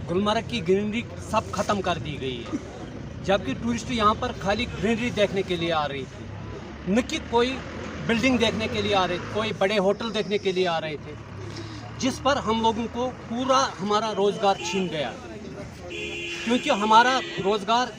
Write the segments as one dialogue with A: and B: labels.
A: गुलमर्ग की ग्रीनरी सब खत्म कर दी गई है, जबकि टूरिस्ट यहाँ पर खाली ग्रीनरी देखने के लिए आ रही थी, न कि कोई बिल्डिंग देखने के लिए आ रहे थे, कोई बड़े होटल देखने के लिए आ रहे थे, जिस पर हम लोगों को पूरा हमारा रोज़गार छीन गया, क्योंकि हमारा रोज़गार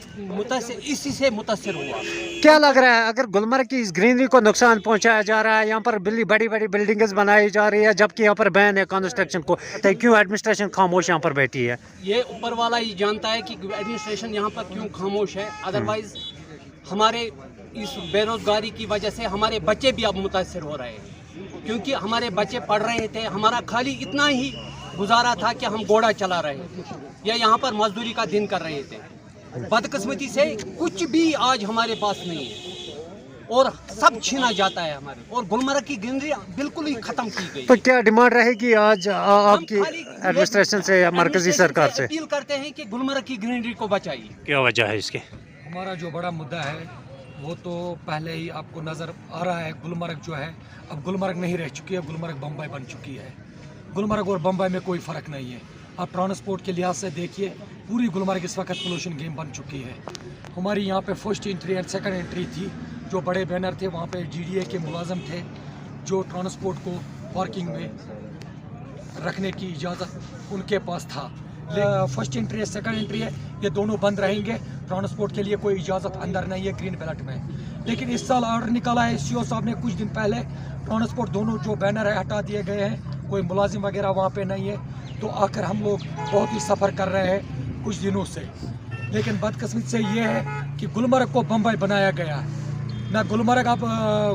A: इसी से मुतासिर हुआ।
B: क्या लग रहा है अगर गुलमर्ग की इस ग्रीनरी को नुकसान पहुंचाया जा रहा है, यहाँ पर बड़ी बड़ी बिल्डिंग्स बनाई जा रही है जबकि यहाँ पर बैन है कंस्ट्रक्शन को, तो क्यों एडमिनिस्ट्रेशन खामोश यहाँ पर बैठी है?
A: ये ऊपर वाला ही जानता है कि एडमिनिस्ट्रेशन यहाँ पर क्यों खामोश है। अदरवाइज हमारे इस बेरोजगारी की वजह से हमारे बच्चे भी अब मुतासर हो रहे हैं, क्योंकि हमारे बच्चे पढ़ रहे थे, हमारा खाली इतना ही गुजारा था कि हम घोड़ा चला रहे थे या यहाँ पर मजदूरी का दिन कर रहे थे। बदकिस्मती से कुछ भी आज हमारे पास नहीं है और सब छीना जाता है हमारे, और गुलमर्ग की ग्रीनरी बिल्कुल ही खत्म की गई।
B: तो क्या डिमांड रहेगी आज आपकी एडमिनिस्ट्रेशन से या मरकजी सरकार से?
A: अपील करते हैं कि गुलमर्ग की ग्रीनरी को बचाइए।
B: क्या वजह है इसके?
C: हमारा जो बड़ा मुद्दा है वो तो पहले ही आपको नज़र आ रहा है। गुलमर्ग जो है अब गुलमर्ग नहीं रह चुकी है, गुलमर्ग बम्बई बन चुकी है। गुलमर्ग और बम्बई में कोई फ़र्क नहीं है। आप ट्रांसपोर्ट के लिहाज से देखिए, पूरी गुलमर्ग इस वक्त पोल्यूशन गेम बन चुकी है। हमारी यहाँ पे first entry and second entry थी, जो बड़े बैनर थे वहाँ पे GDA के मुलाजम थे जो ट्रांसपोर्ट को पार्किंग में रखने की इजाज़त उनके पास था। फर्स्ट एंट्री है सेकंड एंट्री है, ये दोनों बंद रहेंगे। ट्रांसपोर्ट के लिए कोई इजाज़त अंदर नहीं है ग्रीन बेल्ट में। लेकिन इस साल ऑर्डर निकाला है CO साहब ने कुछ दिन पहले, ट्रांसपोर्ट दोनों जो बैनर है हटा दिए गए हैं, कोई मुलाजिम वगैरह वहाँ पे नहीं है। तो आकर हम लोग बहुत ही सफ़र कर रहे हैं कुछ दिनों से। लेकिन बदकिस्मत से ये है कि गुलमर्ग को बम्बई बनाया गया है। ना गुलमर्ग अब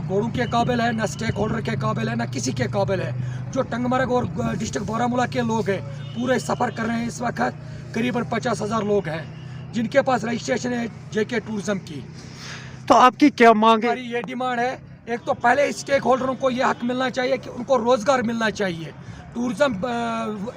C: घोड़ों के काबिल है, ना स्टेक होल्डर के काबिल है, ना किसी के काबिल है। जो टंगमर्ग और डिस्ट्रिक्ट बारामूला के लोग हैं पूरे सफ़र कर रहे हैं इस वक्त, करीबन 50,000 लोग हैं जिनके पास रजिस्ट्रेशन है JK टूरिज़म की।
B: तो आपकी क्या मांग है?
C: हमारी ये डिमांड है, एक तो पहले स्टेक होल्डरों को ये हक मिलना चाहिए कि उनको रोज़गार मिलना चाहिए। टूरिज़म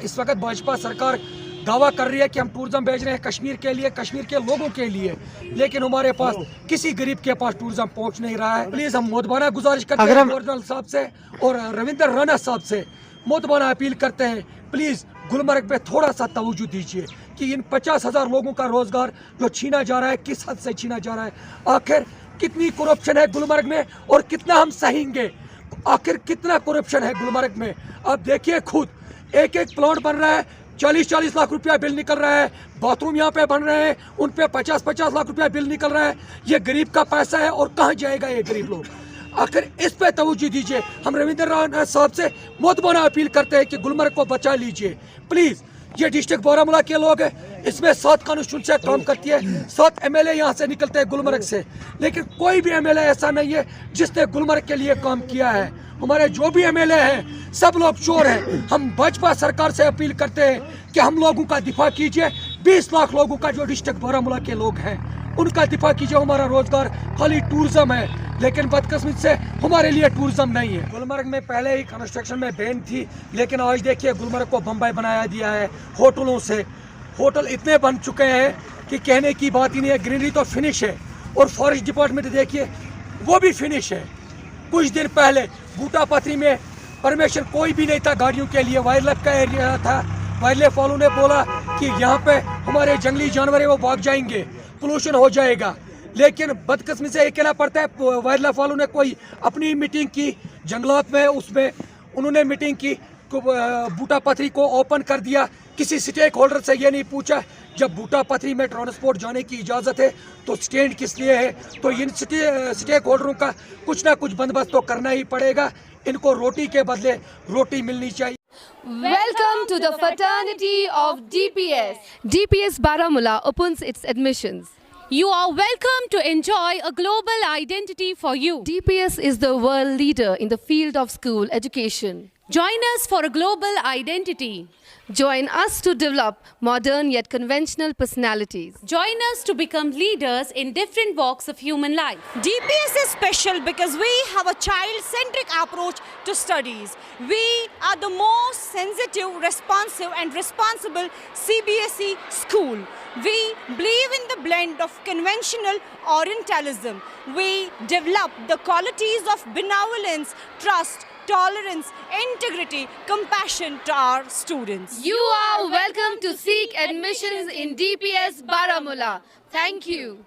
C: इस वक्त भाजपा सरकार दावा कर रही है कि हम टूरिज़म भेज रहे हैं कश्मीर के लिए, कश्मीर के लोगों के लिए, लेकिन हमारे पास किसी गरीब के पास टूरिज़म पहुंच नहीं रहा है। प्लीज़ हम मोदबाना गुजारिश करते हैं गवर्नर साहब से और रविंद्र राणा साहब से, मोदबाना अपील करते हैं, प्लीज़ गुलमर्ग पे थोड़ा सा तवज्जो दीजिए कि इन 50,000 लोगों का रोज़गार जो छीना जा रहा है किस हद से छीना जा रहा है। आखिर कितनी करप्शन है गुलमर्ग में और कितना हम सहेंगे? आखिर कितना करप्शन है गुलमर्ग में? आप देखिए खुद, एक एक प्लॉट बन रहा है, 40-40 लाख रुपया बिल निकल रहा है। बाथरूम यहाँ पे बन रहे हैं, उन पे 50-50 लाख रुपया बिल निकल रहा है। ये गरीब का पैसा है और कहाँ जाएगा ये गरीब लोग? आखिर इस पे तवज्जो दीजिए। हम रविंद्र राणा साहब से मोदबाना अपील करते हैं कि गुलमर्ग को बचा लीजिए प्लीज़। ये डिस्ट्रिक्ट बारामूला के लोग हैं, इसमें 7 कॉन्स्टिट्यूंसी काम करती है, 7 MLA यहाँ से निकलते हैं गुलमर्ग से, लेकिन कोई भी MLA ऐसा नहीं है जिसने गुलमर्ग के लिए काम किया है। हमारे जो भी MLA हैं सब लोग चोर हैं। हम भाजपा सरकार से अपील करते हैं कि हम लोगों का दिफा कीजिए। 20 लाख लोगों का जो डिस्ट्रिक्ट बारामूला के लोग हैं उनका दिफा कीजिए। हमारा रोजगार खाली टूरिज्म है, लेकिन बदकिस्मत से हमारे लिए टूरिज्म नहीं है। गुलमर्ग में पहले ही कंस्ट्रक्शन में बैन थी, लेकिन आज देखिए गुलमर्ग को बम्बई बनाया दिया है होटलों से। होटल इतने बन चुके हैं कि कहने की बात ही नहीं है। ग्रीनरी तो फिनिश है और फॉरेस्ट डिपार्टमेंट देखिए वो भी फिनिश है। कुछ दिन पहले बूटा पथरी में परमिशन कोई भी नहीं था गाड़ियों के लिए, वाइल्ड लाइफ का एरिया था। वाइल्ड लाइफ वालों ने बोला कि यहाँ पे हमारे जंगली जानवर है वो भाग जाएंगे, पोल्यूशन हो जाएगा, लेकिन बदकिस्मती से ये कहना पड़ता है वाइल्ड लाइफ वालों ने कोई अपनी मीटिंग की जंगलात में, उसमें उन्होंने मीटिंग की, बूटा पथरी को ओपन कर दिया। किसी स्टेक होल्डर से ये नहीं पूछा जब बूटा पथरी में ट्रांसपोर्ट जाने की इजाज़त है तो स्टैंड किस लिए है? तो इन स्टेक होल्डरों का कुछ ना कुछ बंदोबस्त तो करना ही पड़ेगा। इनको रोटी के बदले रोटी मिलनी चाहिए।
D: Welcome to the fraternity of DPS.
E: DPS Baramulla opens its admissions.
D: You are welcome to enjoy a global identity for you.
E: DPS is the world leader in the field of school education.
D: Join us for a global identity.
E: Join us to develop modern yet conventional personalities.
D: Join us to become leaders in different walks of human life.
F: DPS is special because we have a child-centric approach to studies. We are the most sensitive, responsive and responsible CBSE school. We believe in the blend of conventional Orientalism. We develop the qualities of benevolence, trust, tolerance, integrity, compassion to our students.
E: You are welcome to seek admissions in DPS Baramulla. Thank you.